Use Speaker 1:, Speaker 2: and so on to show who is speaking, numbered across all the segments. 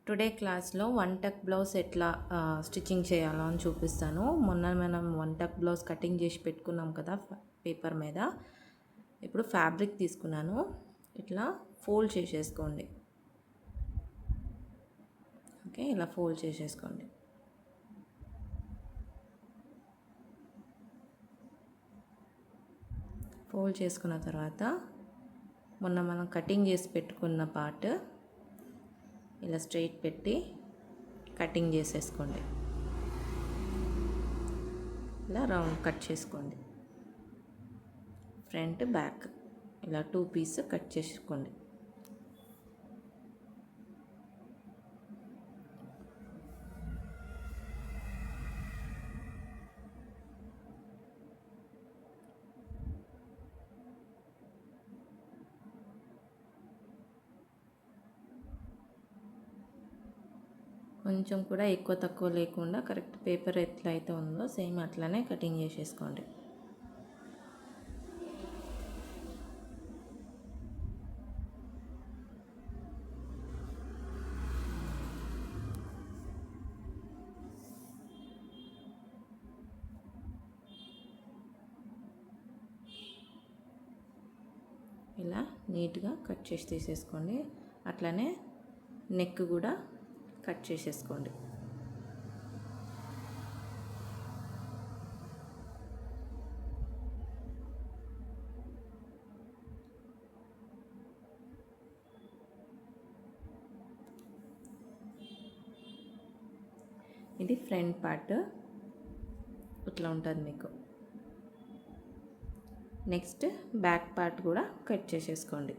Speaker 1: Today క్లాస్లో one టక్ blouse ఎట్లా స్టిచ్చింగ్ చేయాలో అని చూపిస్తాను. మొన్న మనం వన్ టక్ బ్లౌజ్ కటింగ్ చేసి పెట్టుకున్నాం కదా పేపర్ మీద. ఇప్పుడు ఫ్యాబ్రిక్ తీసుకున్నాను, ఇట్లా ఫోల్డ్ చేసేసుకోండి. ఓకే, ఇలా ఫోల్డ్ చేసేసుకోండి. ఫోల్డ్ చేసుకున్న తర్వాత మొన్న మనం కటింగ్ చేసి పెట్టుకున్న పార్ట్ ఇలా స్ట్రైట్ పెట్టి కటింగ్ చేసేసుకోండి. ఇలా రౌండ్ కట్ చేసుకోండి. ఫ్రంట్ బ్యాక్ ఇలా 2 పీస్ కట్ చేసుకోండి. కొంచెం కూడా ఎక్కువ తక్కువ లేకుండా కరెక్ట్ పేపర్ ఎట్లా అయితే ఉందో సేమ్ అట్లానే కటింగ్ చేసేసుకోండి. ఇలా నీట్గా కట్ చేసి తీసేసుకోండి. అట్లనే నెక్ కూడా కట్ చేసేసుకోండి. ఇది ఫ్రంట్ పార్ట్ ఇట్లా ఉంటుంది మీకు. నెక్స్ట్ బ్యాక్ పార్ట్ కూడా కట్ చేసేసుకోండి.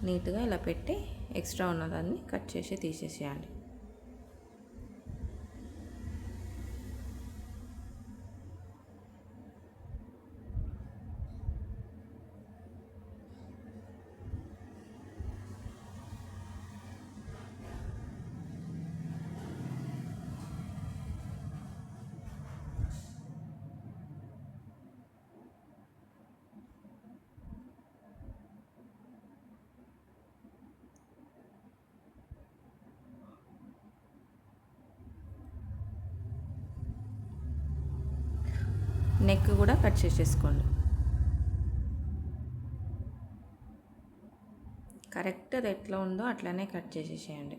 Speaker 1: నీట్గా ఇలా పెట్టి ఎక్స్ట్రా ఉన్నదాన్ని కట్ చేసి తీసేసేయాలి. నెక్ కూడా కట్ చేసేసుకోండి. కరెక్ట్ అది ఎట్లా ఉందో అట్లానే కట్ చేసేసేయండి.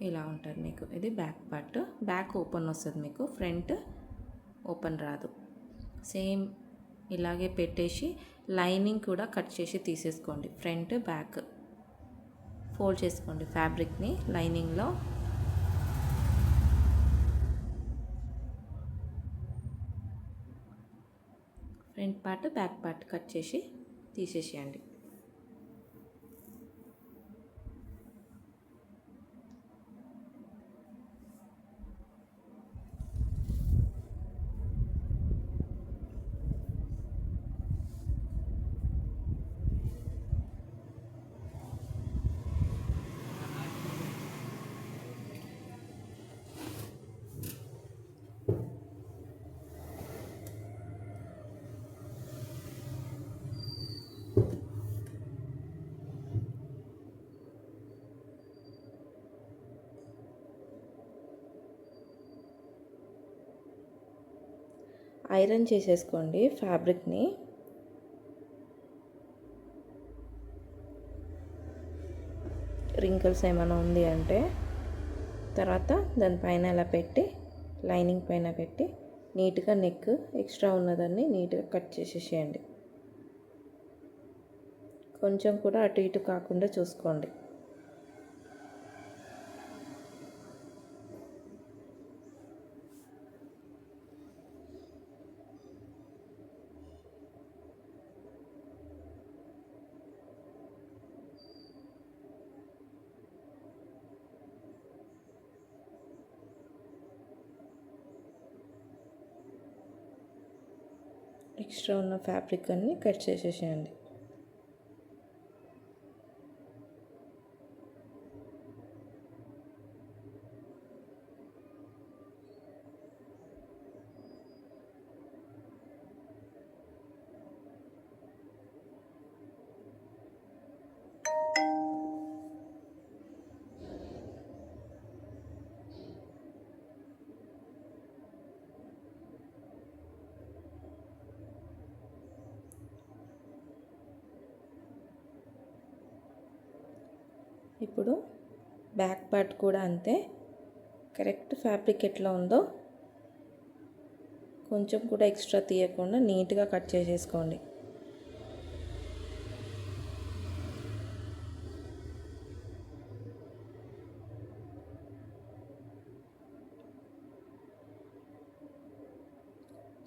Speaker 1: ఇలా ఉంటుంది మీకు. ఇది బ్యాక్ పార్ట్. బ్యాక్ ఓపెన్ వస్తుంది మీకు, ఫ్రంట్ ఓపెన్ రాదు. సేమ్ ఇలాగే పెట్టేసి లైనింగ్ కూడా కట్ చేసి తీసేసుకోండి. ఫ్రంట్ బ్యాక్ ఫోల్డ్ చేసుకోండి ఫ్యాబ్రిక్ని లైనింగ్లో. Front part back part cut చేసి తీసేసేయండి. ఐరన్ చేసేసుకోండి ఫ్యాబ్రిక్ని. రింకిల్స్ ఏమైనా ఉంది అంటే తర్వాత దానిపైన ఇలా పెట్టి లైనింగ్ పైన పెట్టి నీట్గా నెక్ ఎక్స్ట్రా ఉన్నదాన్ని నీట్గా కట్ చేసేసేయండి. కొంచెం కూడా అటు ఇటు కాకుండా చూసుకోండి. ఎక్స్ట్రా ఉన్న ఫ్యాబ్రిక్ అన్ని కట్ చేసేసేయండి. ఇప్పుడు బ్యాక్ పార్ట్ కూడా అంతే. కరెక్ట్ ఫ్యాబ్రిక్ ఎట్లా ఉందో కొంచెం కూడా ఎక్స్ట్రా తీయకుండా నీట్గా కట్ చేసేసుకోండి.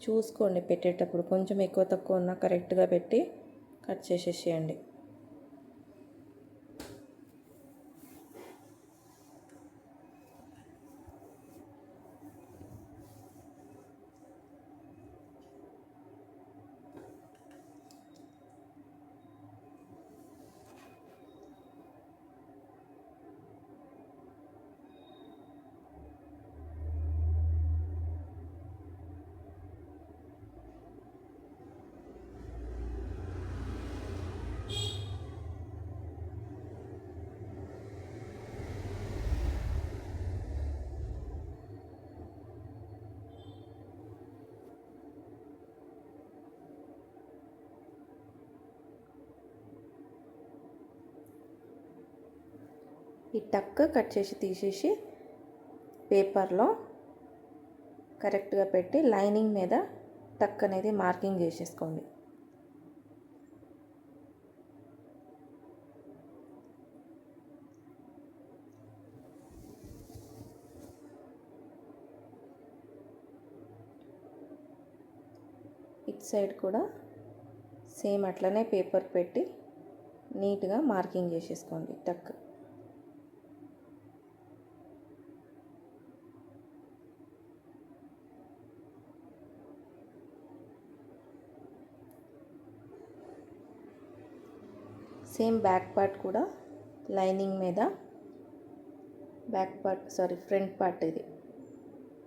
Speaker 1: చూసుకోండి పెట్టేటప్పుడు కొంచెం ఎక్కువ తక్కువ ఉన్నా కరెక్ట్గా పెట్టి కట్ చేసేసేయండి. ఈ టక్ కట్ చేసి తీసేసి పేపర్లో కరెక్ట్గా పెట్టి లైనింగ్ మీద టక్ అనేది మార్కింగ్ చేసేసుకోండి. ఇట్ సైడ్ కూడా సేమ్ అట్లనే పేపర్ పెట్టి నీట్గా మార్కింగ్ చేసేసుకోండి టక్. సేమ్ బ్యాక్ పార్ట్ కూడా లైనింగ్ మీద ఫ్రంట్ పార్ట్ ఇది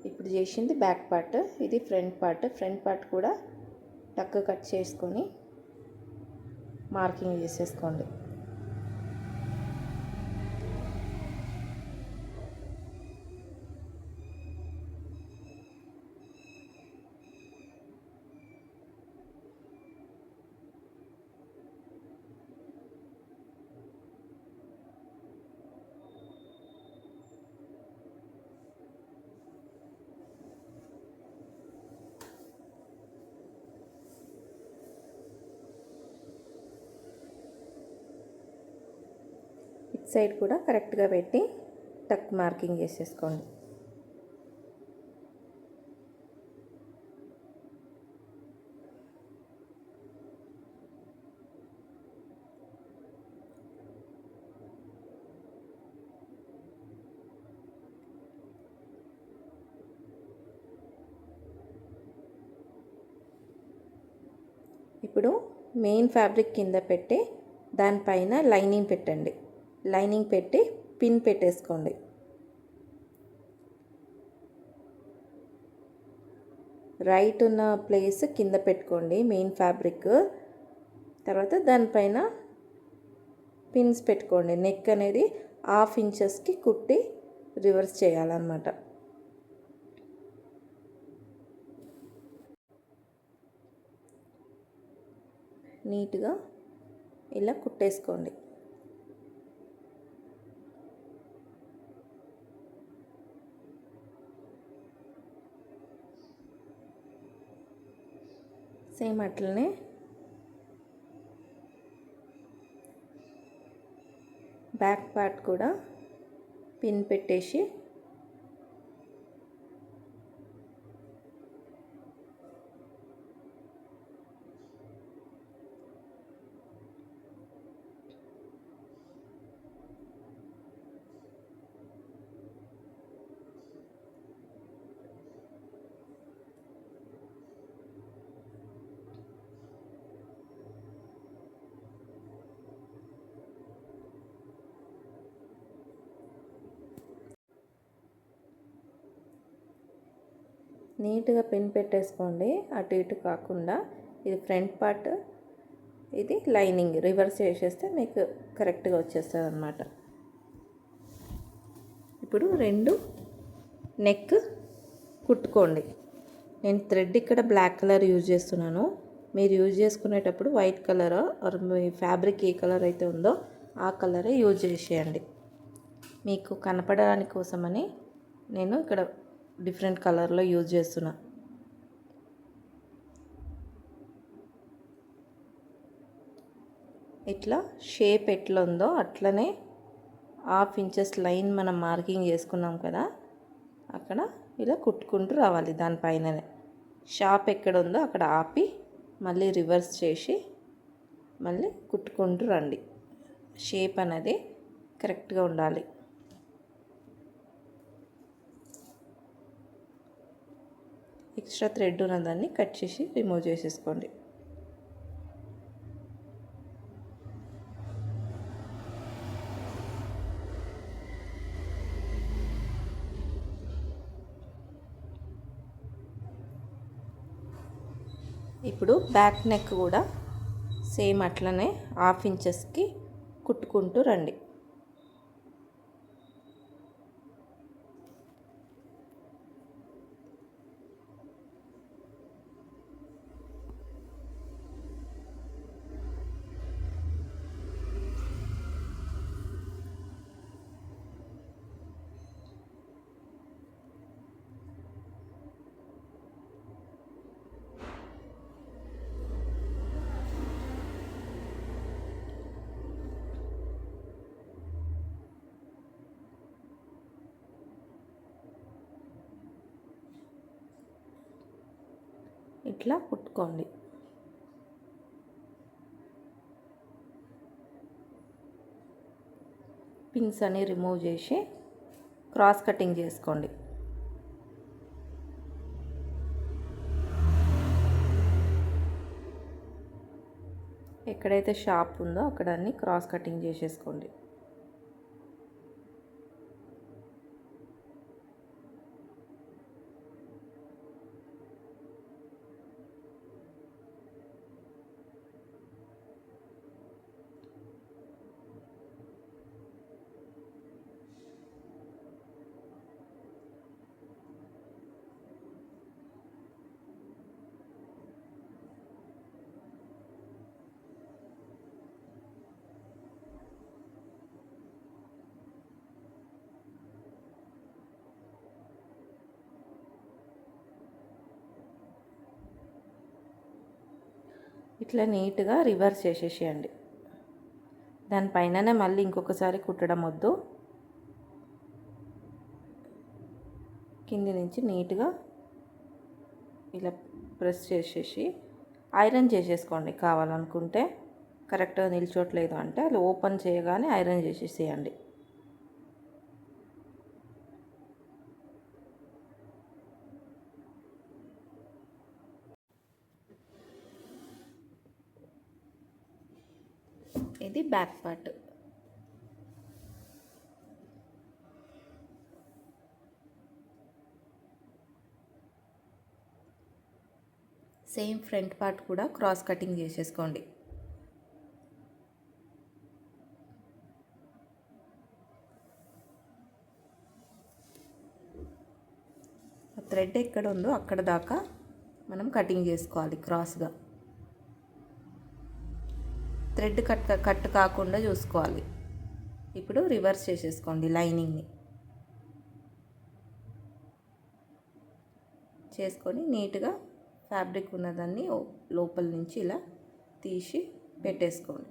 Speaker 1: ఇప్పుడు చేసింది బ్యాక్ పార్ట్, ఇది ఫ్రంట్ పార్ట్ కూడా టక్ కట్ చేసుకొని మార్కింగ్ చేసేసుకోండి. సైడ్ కూడా కరెక్ట్గా పెట్టి టక్ మార్కింగ్ చేసేసుకోండి. ఇప్పుడు మెయిన్ ఫ్యాబ్రిక్ కింద పెట్టి దానిపైన లైనింగ్ పెట్టండి. లైనింగ్ పెట్టి పిన్ పెట్టేసుకోండి. రైట్ ఉన్న ప్లేస్ కింద పెట్టుకోండి మెయిన్ ఫ్యాబ్రిక్. తర్వాత దానిపైన పిన్స్ పెట్టుకోండి. నెక్ అనేది 1/2 ఇంచెస్కి కుట్టి రివర్స్ చేయాలన్నమాట. నీట్గా ఇలా కుట్టేసుకోండి. సేమ్ అట్లనే బ్యాక్ పార్ట్ కూడా పిన్ పెట్టేసి నీట్గా పిన్ పెట్టేసుకోండి, అటు ఇటు కాకుండా. ఇది ఫ్రంట్ పార్ట్, ఇది లైనింగ్. రివర్స్ చేసేస్తే మీకు కరెక్ట్గా వచ్చేస్తుంది అన్నమాట. ఇప్పుడు రెండు నెక్ కుట్టుకోండి. నేను థ్రెడ్ ఇక్కడ బ్లాక్ కలర్ యూజ్ చేస్తున్నాను. మీరు యూజ్ చేసుకునేటప్పుడు వైట్ కలర్ ఆర్ మీ ఫ్యాబ్రిక్ ఏ కలర్ అయితే ఉందో ఆ కలరే యూజ్ చేసేయండి. మీకు కనపడడానికి కోసమని నేను ఇక్కడ డిఫరెంట్ కలర్లో యూజ్ చేస్తున్నా. ఇట్లా షేప్ ఎట్లా ఉందో అట్లనే 1/2 ఇంచెస్ లైన్ మనం మార్కింగ్ చేసుకున్నాం కదా, అక్కడ ఇలా కుట్టుకుంటూ రావాలి. దానిపైననే షాప్ ఎక్కడ ఉందో అక్కడ ఆపి మళ్ళీ రివర్స్ చేసి మళ్ళీ కుట్టుకుంటూ రండి. షేప్ అనేది కరెక్ట్గా ఉండాలి. ఎక్స్ట్రా థ్రెడ్ ఉన్నదాన్ని కట్ చేసి రిమూవ్ చేసేసుకోండి. ఇప్పుడు బ్యాక్ నెక్ కూడా సేమ్ అట్లనే 1/2 ఇంచెస్కి కుట్టుకుంటూ రండి. ఇట్లా కుట్టుకోండి. పిన్స్ అని రిమూవ్ చేసి క్రాస్ కటింగ్ చేసుకోండి. ఎక్కడైతే షాప్ ఉందో అక్కడ అన్ని క్రాస్ కటింగ్ చేసేసుకోండి. ఇట్లా నీట్గా రివర్స్ చేసేసేయండి. దానిపైననే మళ్ళీ ఇంకొకసారి కుట్టడం వద్దు. కింది నుంచి నీట్గా ఇలా ప్రెస్ చేసేసి ఐరన్ చేసేసుకోండి. కావాలనుకుంటే కరెక్ట్గా నిల్చోట్లేదు అంటే అలా ఓపెన్ చేయగానే ఐరన్ చేసేసేయండి. ఇది back part. Same front part కూడా క్రాస్ కటింగ్ చేసేసుకోండి. థ్రెడ్ ఎక్కడ ఉందో అక్కడ దాకా మనం కటింగ్ చేసుకోవాలి క్రాస్గా. థ్రెడ్ కట్ కాకుండా చూసుకోవాలి. ఇప్పుడు రివర్స్ చేసేసుకోండి. లైనింగ్ని చేసుకొని నీట్గా ఫ్యాబ్రిక్ ఉన్నదాన్ని లోపల నుంచి ఇలా తీసి పెట్టేసుకోండి.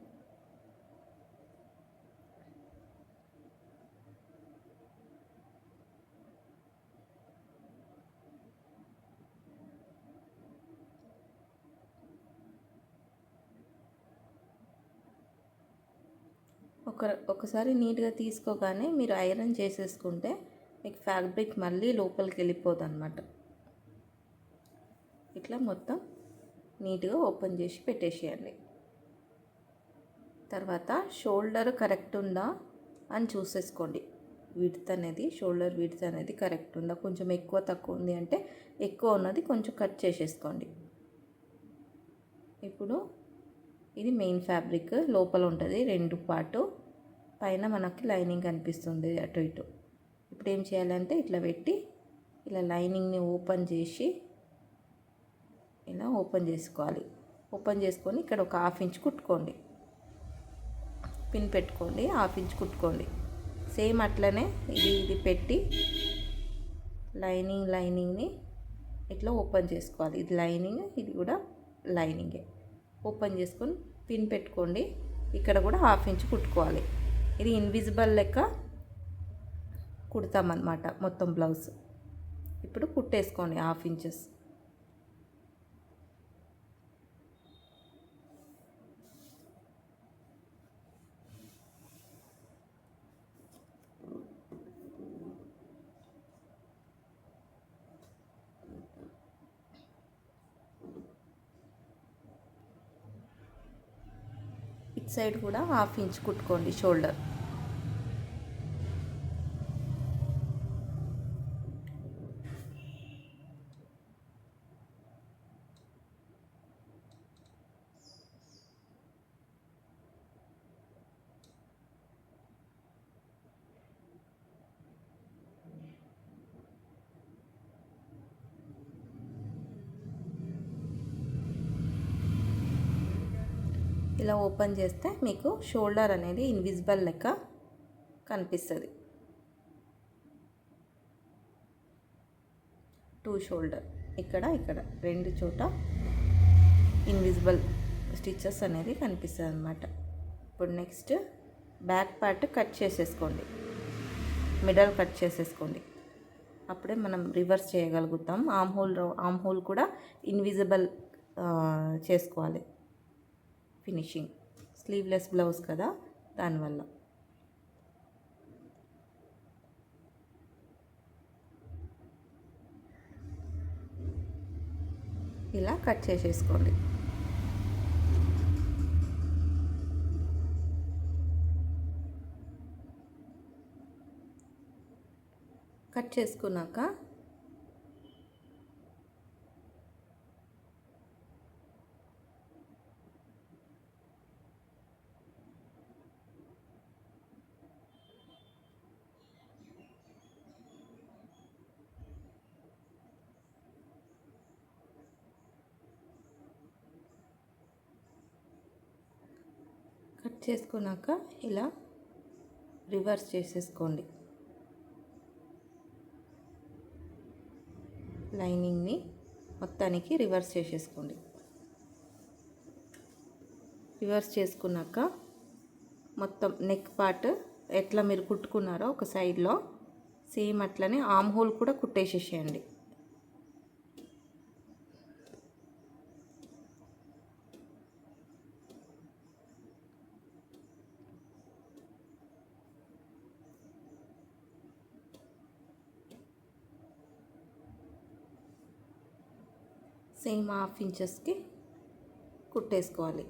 Speaker 1: ఒకసారి నీట్గా తీసుకోగానే మీరు ఐరన్ చేసేసుకుంటే మీకు ఫ్యాబ్రిక్ మళ్ళీ లోపలికి వెళ్ళిపోదు అన్నమాట. ఇట్లా మొత్తం నీట్గా ఓపెన్ చేసి పెట్టేసేయండి. తర్వాత షోల్డర్ కరెక్ట్ ఉందా అని చూసేసుకోండి. విడ్త్ అనేది షోల్డర్ విడ్త్ అనేది కరెక్ట్ ఉందా, కొంచెం ఎక్కువ తక్కువ ఉంది అంటే ఎక్కువ ఉన్నది కొంచెం కట్ చేసేసుకోండి. ఇప్పుడు ఇది మెయిన్ ఫ్యాబ్రిక్ లోపల ఉంటుంది 2 పార్టు, పైన మనకి లైనింగ్ కనిపిస్తుంది అటు ఇటు. ఇప్పుడు ఏం చేయాలంటే ఇట్లా పెట్టి ఇలా లైనింగ్ని ఓపెన్ చేసి ఇలా ఓపెన్ చేసుకోవాలి. ఓపెన్ చేసుకొని ఇక్కడ ఒక 1/2 ఇంచ్ కుట్టుకోండి, పిన్ పెట్టుకోండి, 1/2 ఇంచ్ కుట్టుకోండి. సేమ్ అట్లనే ఇది పెట్టి లైనింగ్ని ఇట్లా ఓపెన్ చేసుకోవాలి. ఇది లైనింగ్, ఇది కూడా లైనింగే. ఓపెన్ చేసుకొని పిన్ పెట్టుకోండి. ఇక్కడ కూడా 1/2 ఇంచ్ కుట్టుకోవాలి. ఇది ఇన్విజిబుల్ లెక్క కుడతామన్నమాట మొత్తం బ్లౌజ్. ఇప్పుడు కుట్టేసుకోండి 1/2 ఇంచెస్. ఇట్ సైడ్ కూడా 1/2 ఇంచ్ కుట్టుకోండి షోల్డర్. ఇలా ఓపెన్ చేస్తే మీకు షోల్డర్ అనేది ఇన్విజిబుల్ లెక్క కనిపిస్తుంది. 2 షోల్డర్ ఇక్కడ 2 చోట ఇన్విజిబుల్ స్టిచెస్ అనేది కనిపిస్తుంది అన్నమాట. ఇప్పుడు నెక్స్ట్ బ్యాక్ పార్ట్ కట్ చేసేసుకోండి, మిడల్ కట్ చేసేసుకోండి. అప్పుడే మనం రివర్స్ చేయగలుగుతాం. ఆమ్ హోల్ కూడా ఇన్విజిబుల్ చేసుకోవాలి. ఫినిషింగ్ స్లీవ్లెస్ బ్లౌజ్ కదా, దానివల్ల. ఇలా కట్ చేసేసుకోండి. కట్ చేసుకున్నాక ఇలా రివర్స్ చేసేసుకోండి. లైనింగ్ని మొత్తానికి రివర్స్ చేసేసుకోండి. రివర్స్ చేసుకున్నాక మొత్తం నెక్ పార్ట్ ఎట్లా మీరు కుట్టుకున్నారో ఒక సైడ్లో సేమ్ అట్లనే ఆమ్ హోల్ కూడా కుట్టేసేసేయండి. సేమ్ 1/2 ఇంచెస్కి కుట్టేసుకోవాలి.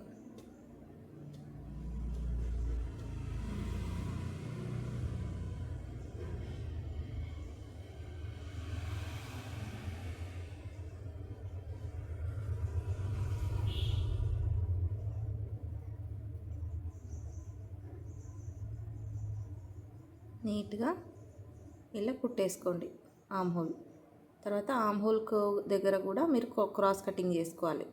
Speaker 1: నీట్గా ఇలా కుట్టేసుకోండి ఆమ్ హోల్. తర్వాత ఆమ్ హోల్ దగ్గర కూడా మీరు క్రాస్ కటింగ్ చేసుకోవాలి.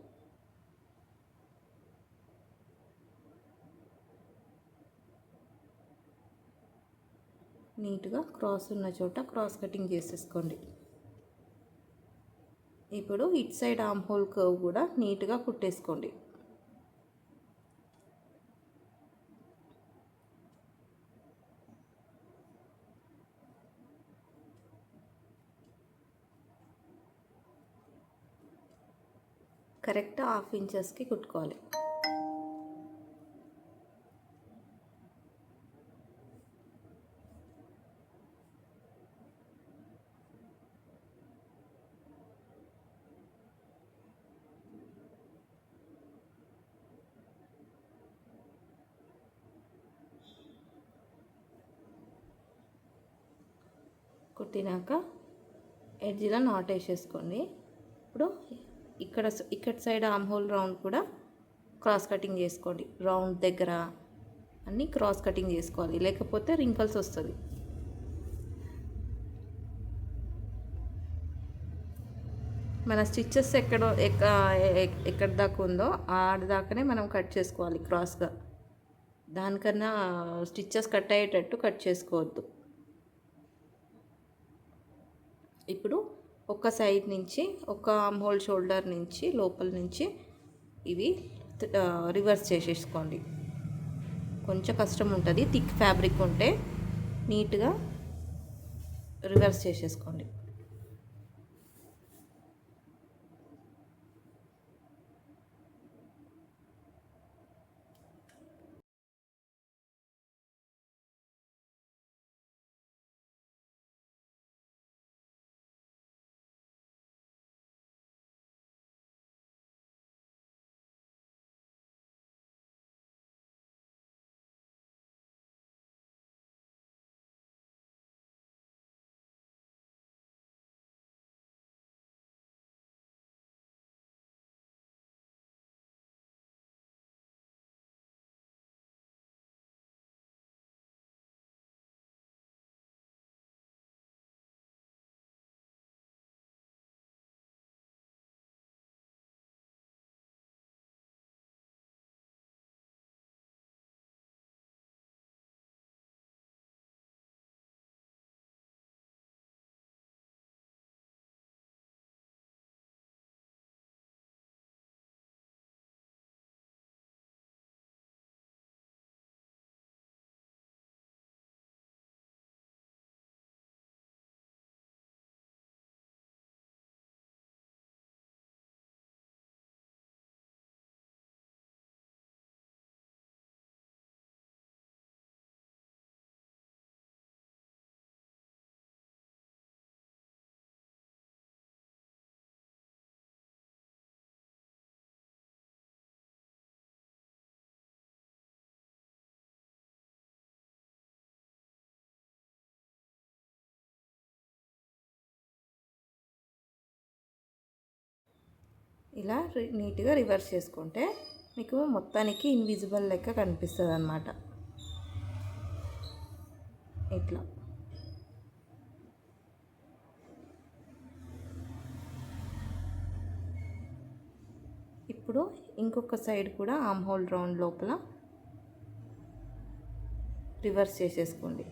Speaker 1: నీట్గా క్రాస్ ఉన్న చోట క్రాస్ కటింగ్ చేసేసుకోండి. ఇప్పుడు it side arm hole curve కూడా నీట్గా కుట్టేసుకోండి. కరెక్ట్ 1/2 ఇంచెస్కి కుట్టుకోవాలి. కుట్టినాక ఎడ్జ్లో నాట్ వేసేసుకోండి. ఇప్పుడు ఇక్కడ ఇక్కడ సైడ్ ఆమ్ హోల్ రౌండ్ కూడా క్రాస్ కటింగ్ చేసుకోండి. రౌండ్ దగ్గర అన్నీ క్రాస్ కటింగ్ చేసుకోవాలి, లేకపోతే రింకల్స్ వస్తుంది. మన స్టిచ్చెస్ ఎక్కడ దాకా ఉందో ఆడదాకానే మనం కట్ చేసుకోవాలి క్రాస్గా. దానికన్నా స్టిచ్చెస్ కట్ అయ్యేటట్టు కట్ చేసుకోవద్దు. ఇప్పుడు ఒక సైడ్ నుంచి, ఒక ఆర్మ్ హోల్ షోల్డర్ నుంచి, లోపల నుంచి ఇవి రివర్స్ చేసేసుకోండి. కొంచెం కష్టం ఉంటుంది, థిక్ ఫ్యాబ్రిక్ ఉంటే నీట్గా రివర్స్ చేసేసుకోండి. ఇలా నీట్గా రివర్స్ చేసుకుంటే మీకు మొత్తానికి ఇన్విజిబుల్ లెక్క కనిపిస్తుంది అన్నమాట. ఇట్లా ఇప్పుడు ఇంకొక సైడ్ కూడా ఆర్మ్ హోల్ రౌండ్ లోపల రివర్స్ చేసేసుకోండి.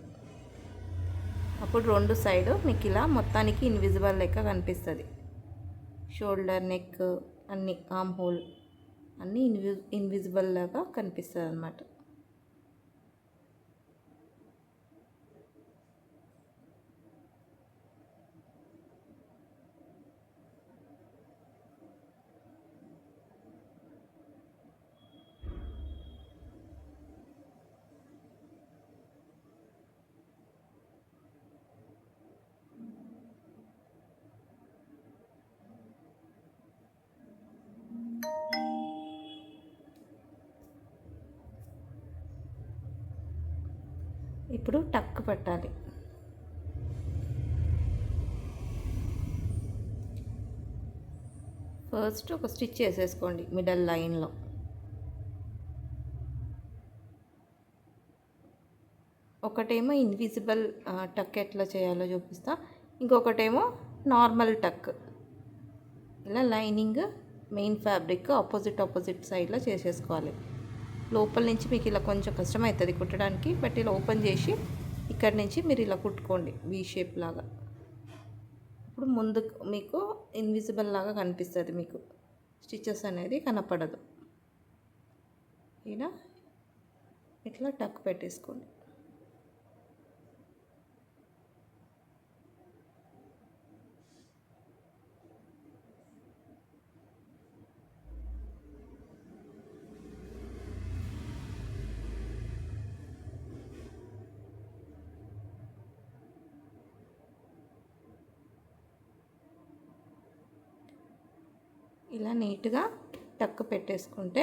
Speaker 1: అప్పుడు రెండు సైడ్ మీకు ఇలా మొత్తానికి ఇన్విజిబుల్ లెక్క కనిపిస్తుంది. షోల్డర్, నెక్ అన్నీ, ఆర్మ్ హోల్ అన్నీ ఇన్విజిబుల్ లాగా కనిపిస్తుంది అన్నమాట. ఇప్పుడు టక్ పెట్టాలి. ఫస్ట్ ఒక స్టిచ్ వేసేసుకోండి మిడిల్ లైన్లో. ఒకటేమో ఇన్విజిబుల్ టక్ ఎట్లా చేయాలో చూపిస్తా, ఇంకొకటేమో నార్మల్ టక్. ఇలా లైనింగ్ మెయిన్ ఫ్యాబ్రిక్ ఆపోజిట్ సైడ్లో చేసేసుకోవాలి. లోపల నుంచి మీకు ఇలా కొంచెం కష్టమవుతుంది కుట్టడానికి, బట్ ఇలా ఓపెన్ చేసి ఇక్కడి నుంచి మీరు ఇలా కుట్టుకోండి వీ షేప్ లాగా. ఇప్పుడు ముందు మీకు ఇన్విజిబుల్ లాగా కనిపిస్తుంది, మీకు స్టిచెస్ అనేది కనపడదు. ఇలా ఇట్లా టక్ పెట్టేసుకోండి. ఇలా నీట్గా టక్ పెట్టేసుకుంటే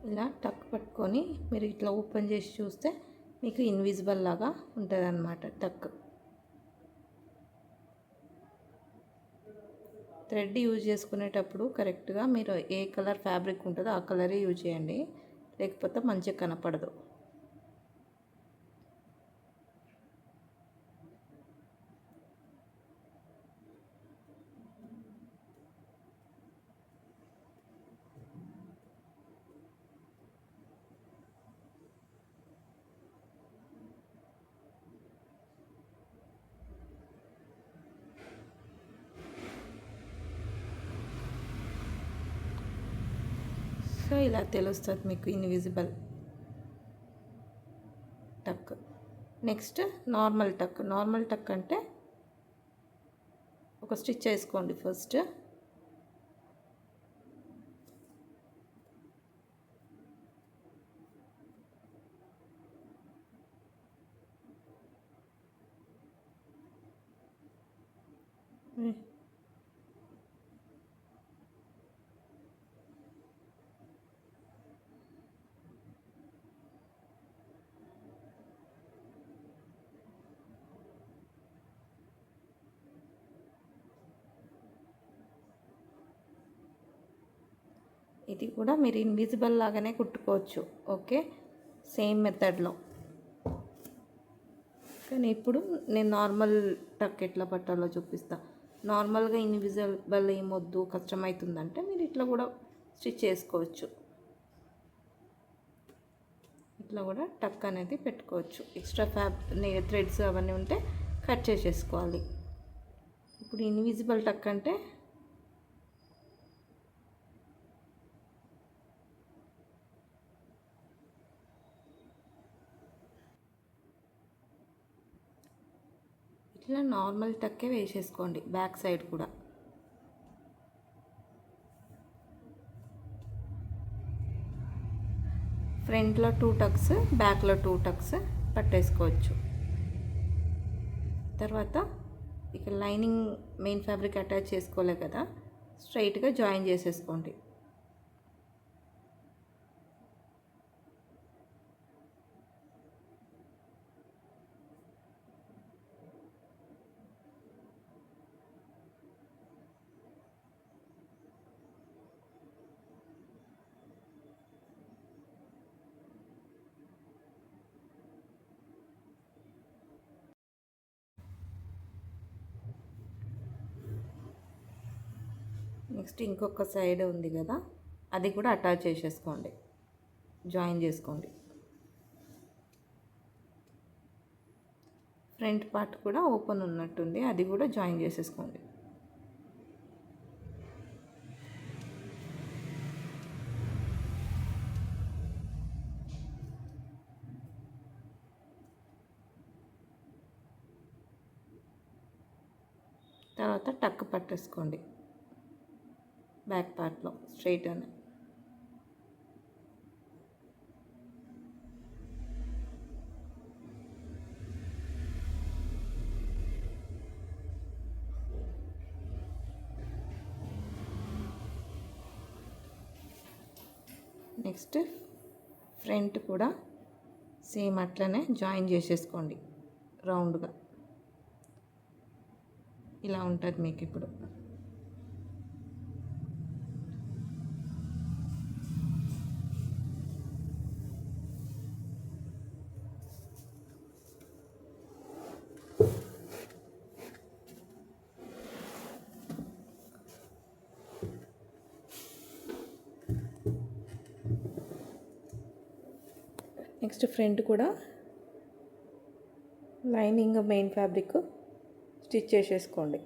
Speaker 1: ఇలా టక్ పట్టుకొని మీరు ఇట్లా ఓపెన్ చేసి చూస్తే మీకు ఇన్విజిబుల్ లాగా ఉంటుంది అన్నమాట టక్. థ్రెడ్ యూజ్ చేసుకునేటప్పుడు కరెక్ట్గా మీరు ఏ కలర్ ఫ్యాబ్రిక్ ఉంటుందో ఆ కలరే యూజ్ చేయండి, లేకపోతే మంచిగా కనపడదు. సో ఇలా తెలుస్తుంది మీకు ఇన్విజిబుల్ టక్. నెక్స్ట్ నార్మల్ టక్. నార్మల్ టక్ అంటే ఒక స్టిచ్ వేసుకోండి ఫస్ట్. ఇది కూడా మీరు ఇన్విజిబుల్ లాగానే కుట్టుకోవచ్చు, ఓకే, సేమ్ మెథడ్లో. కానీ ఇప్పుడు నేను నార్మల్ టక్ ఎట్లా పట్టాలో చూపిస్తా. నార్మల్గా ఇన్విజిబుల్ ఏమొద్దు కష్టమవుతుందంటే మీరు ఇట్లా కూడా స్టిచ్ చేసుకోవచ్చు. ఇట్లా కూడా టక్ అనేది పెట్టుకోవచ్చు. ఎక్స్ట్రా థ్రెడ్స్ అవన్నీ ఉంటే కట్ చేసేసుకోవాలి. ఇప్పుడు ఇన్విజిబుల్ టక్ అంటే ఇట్లా నార్మల్ టక్కే వేసేసుకోండి బ్యాక్ సైడ్ కూడా. ఫ్రంట్లో 2 టక్స్, బ్యాక్లో 2 టక్స్ పట్టేసుకోవచ్చు. తర్వాత ఇక లైనింగ్ మెయిన్ ఫ్యాబ్రిక్ అటాచ్ చేసుకోలే కదా, స్ట్రైట్గా జాయిన్ చేసేసుకోండి. నెక్స్ట్ ఇంకొక సైడ్ ఉంది కదా, అది కూడా అటాచ్ చేసేసుకోండి, జాయిన్ చేసుకోండి. ఫ్రంట్ పార్ట్ కూడా ఓపెన్ ఉన్నట్టుంది, అది కూడా జాయిన్ చేసేసుకోండి. తర్వాత టక్ పట్టేసుకోండి బ్యాక్ పార్ట్లో స్ట్రైట్ అని. నెక్స్ట్ ఫ్రంట్ కూడా సేమ్ అట్లనే జాయిన్ చేసేసుకోండి రౌండ్గా. ఇలా ఉంటుంది మీకు ఇప్పుడు. నెక్స్ట్ ఫ్రంట్ కూడా లైనింగ్ మెయిన్ ఫ్యాబ్రిక్ స్టిచ్ చేసేసుకోండి.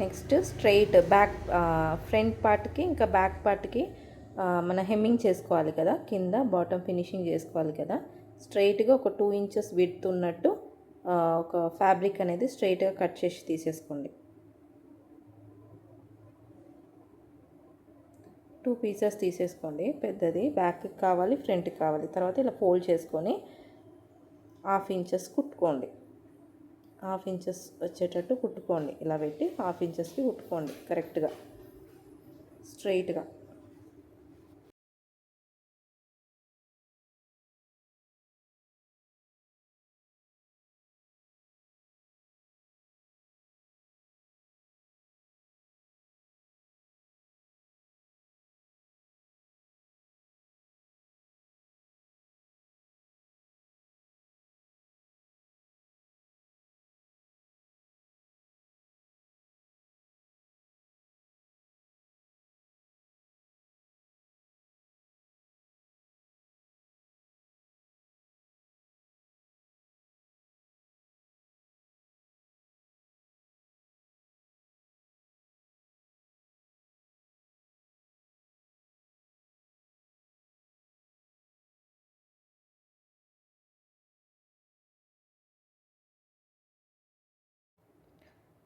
Speaker 1: నెక్స్ట్ స్ట్రైట్ బ్యాక్ ఫ్రంట్ పార్ట్కి ఇంకా బ్యాక్ పార్ట్కి మన హెమ్మింగ్ చేసుకోవాలి కదా, కింద బాటమ్ ఫినిషింగ్ చేసుకోవాలి కదా. స్ట్రైట్గా ఒక 2 ఇంచెస్ విడ్త్ ఉన్నట్టు ఒక ఫ్యాబ్రిక్ అనేది స్ట్రైట్గా కట్ చేసి తీసేసుకోండి. 2 పీసెస్ తీసేసుకోండి. పెద్దది బ్యాక్కి కావాలి, ఫ్రంట్కి కావాలి. తర్వాత ఇలా ఫోల్డ్ చేసుకొని 1/2 ఇంచెస్ కుట్టుకోండి. 1/2 ఇంచెస్ వచ్చేటట్టు కుట్టుకోండి. ఇలా పెట్టి 1/2 ఇంచెస్కి కుట్టుకోండి కరెక్ట్గా స్ట్రైట్గా.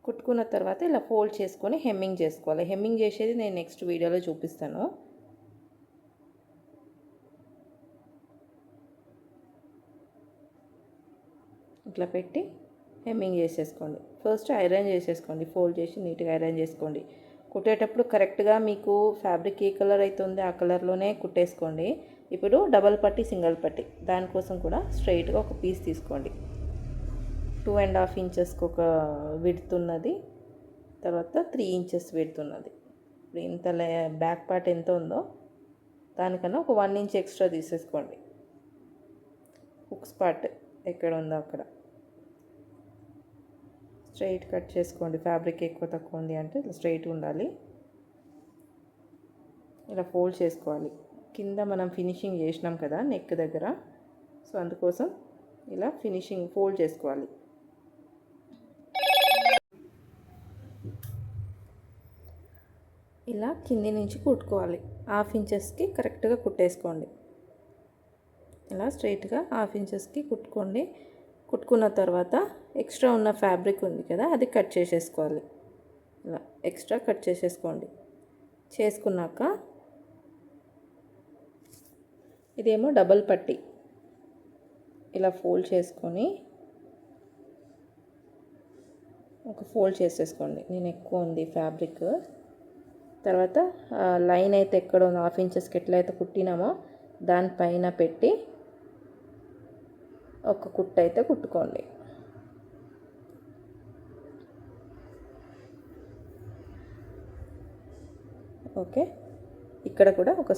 Speaker 1: కుట్టుకున్న తర్వాత ఇలా ఫోల్డ్ చేసుకొని హెమ్మింగ్ చేసుకోవాలి. హెమ్మింగ్ చేసేది నేను నెక్స్ట్ వీడియోలో చూపిస్తాను. ఇట్లా పెట్టి హెమ్మింగ్ చేసేసుకోండి. ఫస్ట్ ఐరన్ చేసేసుకోండి. ఫోల్డ్ చేసి నీట్గా ఐరన్ చేసుకోండి. కుట్టేటప్పుడు కరెక్ట్గా మీకు ఫ్యాబ్రిక్ ఏ కలర్ అయితే ఉందో ఆ కలర్లోనే కుట్టేసుకోండి. ఇప్పుడు డబల్ పట్టి, సింగిల్ పట్టి, దానికోసం కూడా స్ట్రైట్గా ఒక పీస్ తీసుకోండి. 2.5 ఇంచెస్కి ఒక విడ్త్ ఉన్నది, తర్వాత 3 ఇంచెస్ విడ్త్ ఉన్నది. ఇప్పుడు ఇంత బ్యాక్ పార్ట్ ఎంత ఉందో దానికన్నా ఒక 1 ఇంచ్ ఎక్స్ట్రా తీసేసుకోండి. హుక్స్ పార్ట్ ఎక్కడ ఉందో అక్కడ స్ట్రైట్ కట్ చేసుకోండి. ఫ్యాబ్రిక్ ఎక్కువ తక్కువ ఉంది అంటే ఇలా స్ట్రైట్ ఉండాలి. ఇలా ఫోల్డ్ చేసుకోవాలి. కింద మనం ఫినిషింగ్ చేసినాం కదా నెక్ దగ్గర, సో అందుకోసం ఇలా ఫినిషింగ్ ఫోల్డ్ చేసుకోవాలి. ఇలా కింది నుంచి కుట్టుకోవాలి. 1/2 ఇంచెస్కి కరెక్ట్గా కుట్టేసుకోండి. ఇలా స్ట్రైట్గా 1/2 ఇంచెస్కి కుట్టుకోండి. కుట్టుకున్న తర్వాత ఎక్స్ట్రా ఉన్న ఫ్యాబ్రిక్ ఉంది కదా, అది కట్ చేసేసుకోవాలి. ఇలా ఎక్స్ట్రా కట్ చేసేసుకోండి. చేసుకున్నాక ఇదేమో డబల్ పట్టి, ఇలా ఫోల్డ్ చేసుకొని ఒక ఫోల్డ్ చేసేసుకోండి. నేను ఎక్కువ ఉంది ఫ్యాబ్రిక్. తర్వాత లైన్ అయితే ఎక్కడ ఉందో 1/2 ఇంచెస్కి ఎట్లయితే కుట్టినామో దానిపైన పెట్టి ఒక కుట్టు అయితే కుట్టుకోండి. ఓకే, ఇక్కడ కూడా ఒక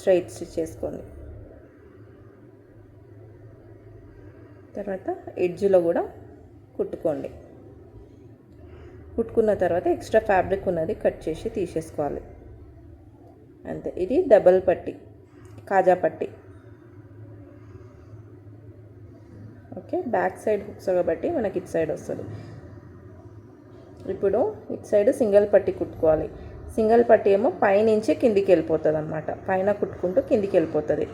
Speaker 1: స్ట్రైట్ స్టిచ్ చేసుకోండి. తర్వాత ఎడ్జ్లో కూడా కుట్టుకోండి. కుట్టుకున్న తర్వాత ఎక్స్ట్రా ఫ్యాబ్రిక్ ఉన్నది కట్ చేసి తీసేసుకోవాలి. అంతే. ఇది డబల్ పట్టి, కాజా పట్టి. ఓకే, బ్యాక్ సైడ్ హుక్స్ కాబట్టి మనకి ఇటు సైడ్ వస్తుంది. ఇప్పుడు ఇటు సైడ్ సింగిల్ పట్టి కుట్టుకోవాలి. సింగిల్ పట్టి ఏమో పైనుంచి కిందికి వెళ్ళిపోతుంది అన్నమాట. పైన కుట్టుకుంటూ కిందికి వెళ్ళిపోతుంది.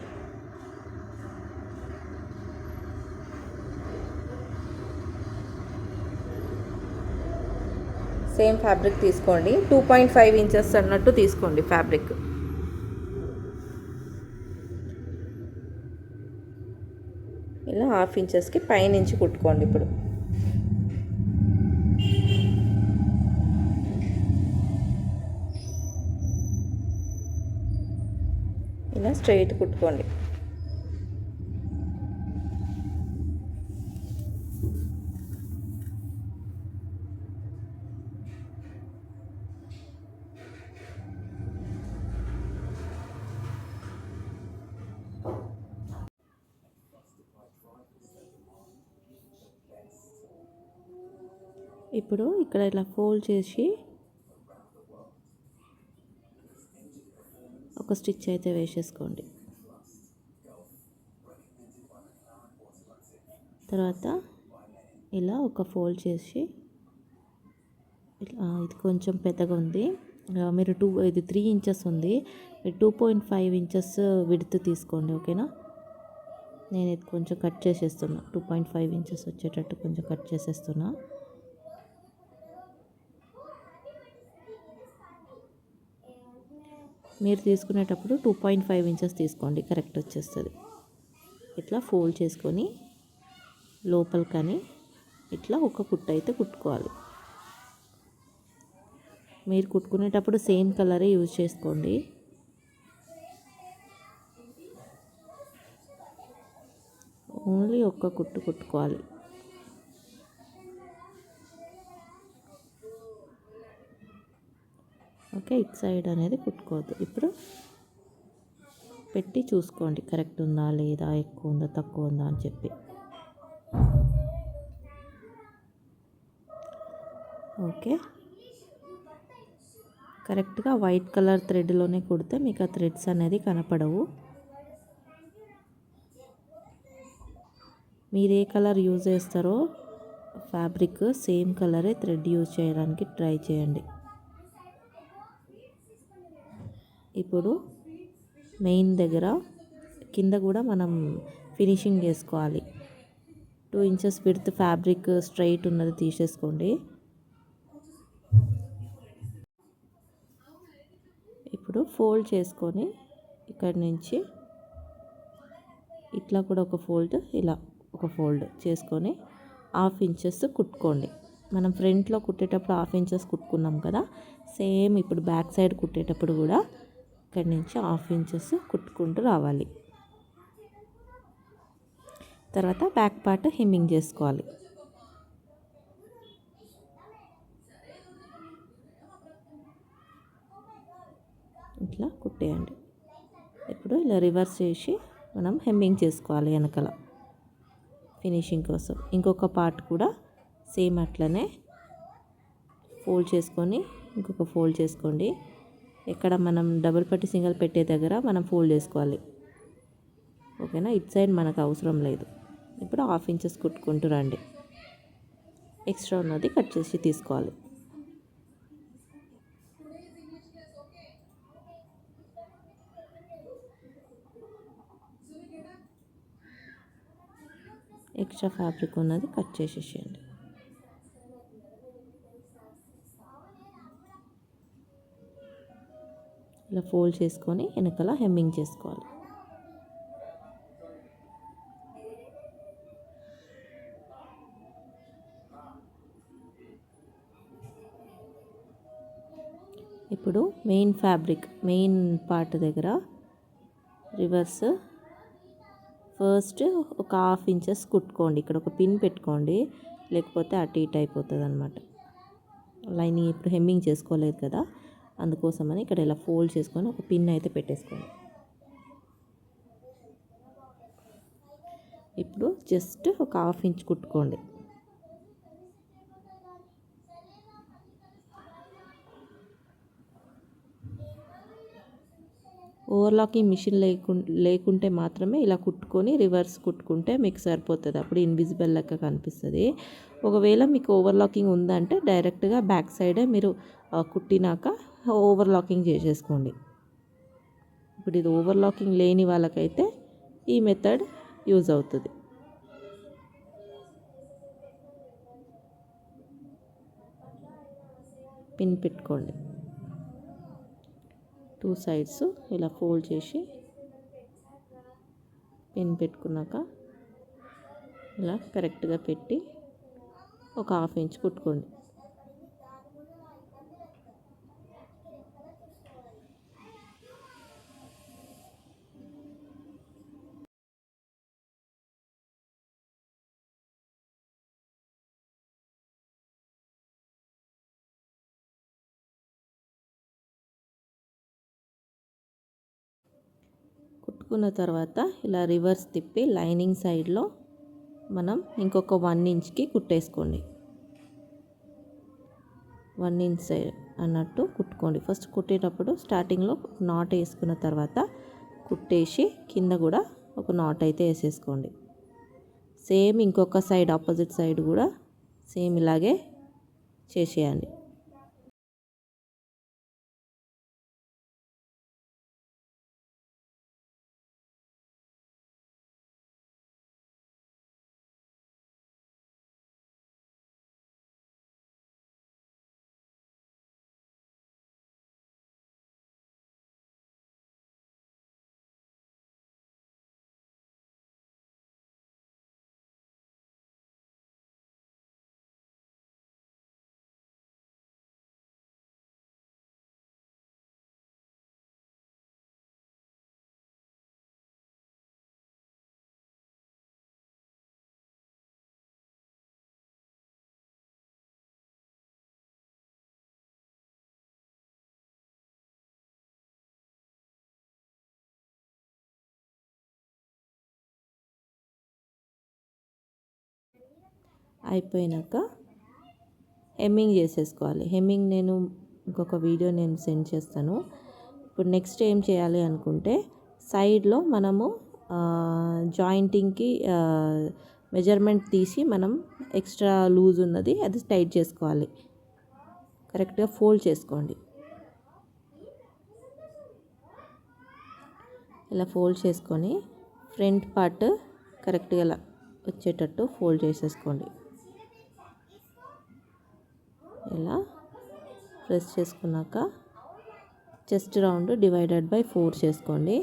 Speaker 1: సేమ్ ఫ్యాబ్రిక్ తీసుకోండి. 2.5 ఇంచెస్ అన్నట్టు తీసుకోండి ఫ్యాబ్రిక్. ఇలా 1/2 ఇంచెస్కి పైనుంచి కుట్టుకోండి. ఇప్పుడు ఇలా స్ట్రైట్ కుట్టుకోండి. ఇప్పుడు ఇక్కడ ఇలా ఫోల్డ్ చేసి ఒక స్టిచ్ అయితే వేసేసుకోండి. తర్వాత ఇలా ఒక ఫోల్డ్ చేసి ఇది కొంచెం పెద్దగా ఉంది. మీరు ఇది 3 ఇంచెస్ ఉంది, మీరు 2.5 ఇంచెస్ విడ్త్ తీసుకోండి. ఓకేనా, నేను ఇది కొంచెం కట్ చేసేస్తున్నా. 2.5 ఇంచెస్ వచ్చేటట్టు కొంచెం కట్ చేసేస్తున్నా. మీరు తీసుకునేటప్పుడు 2.5 ఇంచెస్ తీసుకోండి, కరెక్ట్ వచ్చేస్తుంది. ఇట్లా ఫోల్డ్ చేసుకొని లోపలికని ఇట్లా ఒక కుట్టు అయితే కుట్టుకోవాలి. మీరు కుట్టుకునేటప్పుడు సేమ్ కలరే యూజ్ చేసుకోండి. ఓన్లీ ఒక్క కుట్టు కుట్టుకోవాలి. ఓకే, ఇటు సైడ్ అనేది కుట్టుకోవద్దు. ఇప్పుడు పెట్టి చూసుకోండి కరెక్ట్ ఉందా లేదా, ఎక్కువ ఉందా తక్కువ ఉందా అని చెప్పి. ఓకే, కరెక్ట్గా వైట్ కలర్ థ్రెడ్లోనే కుడితే మీకు ఆ థ్రెడ్స్ అనేది కనపడవు. మీరు ఏ కలర్ యూజ్ చేస్తారో ఫ్యాబ్రిక్ సేమ్ కలరే థ్రెడ్ యూజ్ చేయడానికి ట్రై చేయండి. ఇప్పుడు మెయిన్ దగ్గర కింద కూడా మనం ఫినిషింగ్ చేసుకోవాలి. 2 ఇంచెస్ విడ్త్ ఫ్యాబ్రిక్ స్ట్రైట్ ఉన్నది తీసేసుకోండి. ఇప్పుడు ఫోల్డ్ చేసుకొని ఇక్కడి నుంచి ఇట్లా కూడా ఒక ఫోల్డ్, ఇలా ఒక ఫోల్డ్ చేసుకొని 1/2 ఇంచెస్ కుట్టుకోండి. మనం ఫ్రంట్లో కుట్టేటప్పుడు 1/2 ఇంచెస్ కుట్టుకున్నాం కదా, సేమ్ ఇప్పుడు బ్యాక్ సైడ్ కుట్టేటప్పుడు కూడా ఇక్కడి నుంచి 1/2 ఇంచెస్ కుట్టుకుంటూ రావాలి. తర్వాత బ్యాక్ పార్ట్ హెమ్మింగ్ చేసుకోవాలి. ఇట్లా కుట్టేయండి. ఇప్పుడు ఇలా రివర్స్ చేసి మనం హెమ్మింగ్ చేసుకోవాలి వెనకాల ఫినిషింగ్ కోసం. ఇంకొక పార్ట్ కూడా సేమ్ అట్లనే ఫోల్డ్ చేసుకొని ఇంకొక ఫోల్డ్ చేసుకోండి. ఎక్కడ మనం డబుల్ పట్టి సింగిల్ పెట్టే దగ్గర మనం ఫోల్డ్ చేసుకోవాలి. ఓకేనా, ఇటు సైడ్ మనకు అవసరం లేదు. ఇప్పుడు 1/2 ఇంచెస్ కుట్టుకుంటూ రండి. ఎక్స్ట్రా ఉన్నది కట్ చేసి తీసుకోవాలి. ఎక్స్ట్రా ఫ్యాబ్రిక్ ఉన్నది కట్ చేసేసేయండి. ఇలా ఫోల్డ్ చేసుకొని వెనకాల హెమ్మింగ్ చేసుకోవాలి. ఇప్పుడు మెయిన్ ఫ్యాబ్రిక్ మెయిన్ పార్ట్ దగ్గర రివర్స్ ఫస్ట్ ఒక 1/2 ఇంచెస్ కుట్టుకోండి. ఇక్కడ ఒక పిన్ పెట్టుకోండి, లేకపోతే అటు ఇటు అయిపోతుంది అనమాట. లైనింగ్ ఇప్పుడు హెమ్మింగ్ చేసుకోలేదు కదా, అందుకోసమని ఇక్కడ ఇలా ఫోల్డ్ చేసుకొని ఒక పిన్ అయితే పెట్టేసుకోండి. ఇప్పుడు జస్ట్ ఒక 1/2 ఇంచ్ కుట్టుకోండి. ఓవర్లాకింగ్ మిషన్ లేకుంటే మాత్రమే ఇలా కుట్టుకొని రివర్స్ కుట్టుకుంటే మీకు సరిపోతుంది. అప్పుడు ఇన్విజిబుల్ లెక్క కనిపిస్తుంది. ఒకవేళ మీకు ఓవర్లాకింగ్ ఉందంటే డైరెక్ట్గా బ్యాక్ సైడే మీరు కుట్టినాక ఓవర్లాకింగ్ చేసేసుకోండి. ఇప్పుడు ఇది ఓవర్లాకింగ్ లేని వాళ్ళకైతే ఈ మెథడ్ యూజ్ అవుతుంది. పిన్ పెట్టుకోండి. 2 సైడ్స్ ఇలా ఫోల్డ్ చేసి పిన్ పెట్టుకున్నాక ఇలా కరెక్ట్గా పెట్టి ఒక 1/2 ఇంచ్ కుట్టుకోండి. కుట్టుకున్న తర్వాత ఇలా రివర్స్ తిప్పి లైనింగ్ సైడ్లో మనం ఇంకొక 1 ఇంచ్కి కుట్టేసుకోండి. 1 ఇంచ్ సైడ్ అన్నట్టు కుట్టుకోండి. ఫస్ట్ కుట్టేటప్పుడు స్టార్టింగ్లో నాట్ వేసుకున్న తర్వాత కుట్టేసి కింద కూడా ఒక నాట్ అయితే వేసేసుకోండి. సేమ్ ఇంకొక సైడ్ ఆపోజిట్ సైడ్ కూడా సేమ్ ఇలాగే చేసేయండి. అయిపోయినాక హెమ్మింగ్ చేసేసుకోవాలి. హెమ్మింగ్ నేను ఇంకొక వీడియో నేను సెండ్ చేస్తాను. ఇప్పుడు నెక్స్ట్ ఏం చేయాలి అనుకుంటే సైడ్లో మనము జాయింటింగ్కి మెజర్మెంట్ తీసి మనం ఎక్స్ట్రా లూజ్ ఉన్నది అది టైట్ చేసుకోవాలి. కరెక్ట్గా ఫోల్డ్ చేసుకోండి. ఇలా ఫోల్డ్ చేసుకొని ఫ్రంట్ పార్ట్ కరెక్ట్గా ఇలా వచ్చేటట్టు ఫోల్డ్ చేసేసుకోండి. ఇలా ప్రెస్ చేసుకున్నాక చెస్ట్ రౌండ్ డివైడెడ్ బై 4 చేసుకోండి.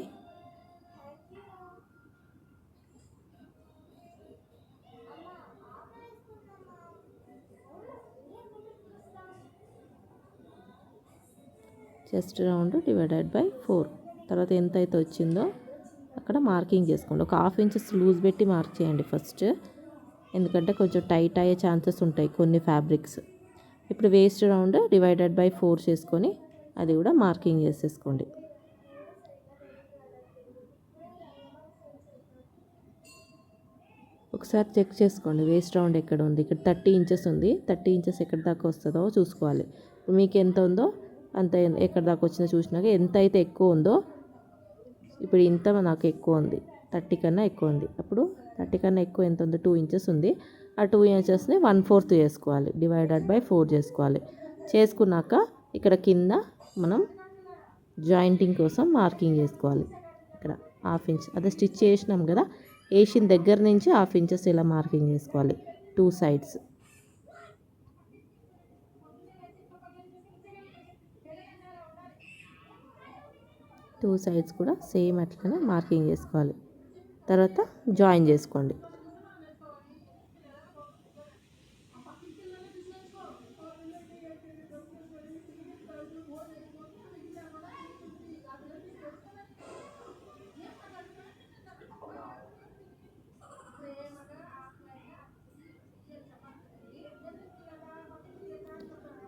Speaker 1: చెస్ట్ రౌండ్ డివైడెడ్ బై 4 తర్వాత ఎంత అయితే వచ్చిందో అక్కడ మార్కింగ్ చేసుకోండి. ఒక 1/2 ఇంచెస్ లూజ్ పెట్టి మార్క్ చేయండి ఫస్ట్, ఎందుకంటే కొంచెం టైట్ అయ్యే ఛాన్సెస్ ఉంటాయి కొన్ని ఫ్యాబ్రిక్స్. ఇప్పుడు వేస్ట్ రౌండ్ డివైడెడ్ బై 4 చేసుకొని అది కూడా మార్కింగ్ చేసేసుకోండి. ఒకసారి చెక్ చేసుకోండి వేస్ట్ రౌండ్ ఎక్కడ ఉంది. ఇక్కడ 30 ఇంచెస్ ఉంది. 30 ఇంచెస్ ఎక్కడి దాకా వస్తుందో చూసుకోవాలి. మీకు ఎంత ఉందో అంత ఎక్కడి దాకా వచ్చిందో చూసినాక ఎంత అయితే ఎక్కువ ఉందో, ఇప్పుడు ఇంత నాకు ఎక్కువ ఉంది, 30 కన్నా ఎక్కువ ఉంది. అప్పుడు 30 కన్నా ఎక్కువ ఎంత ఉందో 2 ఇంచెస్ ఉంది. ఆ 2 ఇంచెస్ని 1/4 చేసుకోవాలి. డివైడెడ్ బై 4 చేసుకోవాలి. చేసుకున్నాక ఇక్కడ కింద మనం జాయింటింగ్ కోసం మార్కింగ్ చేసుకోవాలి. ఇక్కడ 1/2 ఇంచ్ అదే స్టిచ్ చేసినాం కదా, వేసిన దగ్గర నుంచి 1/2 ఇంచెస్ ఇలా మార్కింగ్ చేసుకోవాలి 2 సైడ్స్. టూ సైడ్స్ కూడా సేమ్ అట్లనే మార్కింగ్ చేసుకోవాలి. తర్వాత జాయిన్ చేసుకోండి.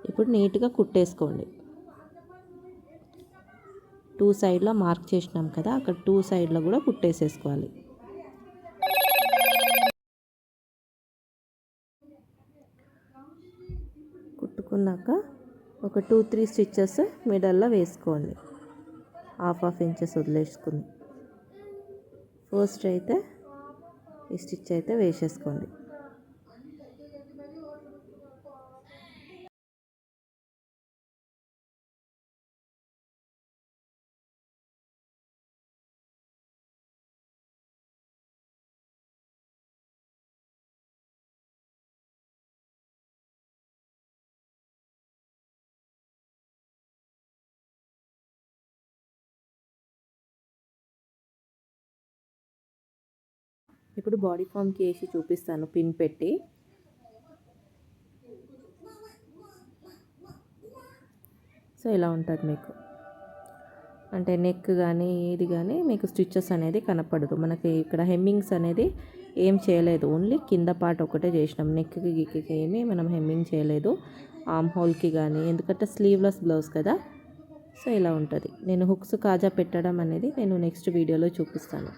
Speaker 1: ఇప్పుడు నీట్గా కుట్టేసుకోండి. 2 సైడ్లో మార్క్ చేసినాం కదా, అక్కడ 2 సైడ్లో కూడా కుట్టేసేసుకోవాలి. కుట్టుకున్నాక ఒక 2-3 స్టిచ్చెస్ మిడల్లో వేసుకోండి. 1/2 ఇంచెస్ వదిలేసుకుని ఫస్ట్ అయితే ఈ స్టిచ్ అయితే వేసేసుకోండి. ఇప్పుడు బాడీ ఫామ్కి వేసి చూపిస్తాను పిన్ పెట్టి. సో ఇలా ఉంటుంది మీకు, అంటే నెక్ కానీ ఏది కానీ మీకు స్టిచ్చెస్ అనేది కనపడదు. మనకి ఇక్కడ హెమ్మింగ్స్ అనేది ఏం చేయలేదు, ఓన్లీ కింద పార్ట్ ఒకటే చేసినాం. నెక్కి గిక్కి ఏమీ మనం హెమ్మింగ్ చేయలేదు. ఆర్మ్ హోల్కి కానీ, ఎందుకంటే స్లీవ్లెస్ బ్లౌజ్ కదా. సో ఇలా ఉంటుంది. నేను హుక్స్ కాజా పెట్టడం అనేది నేను నెక్స్ట్ వీడియోలో చూపిస్తాను.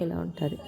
Speaker 1: ఇలా ఉంటుంది.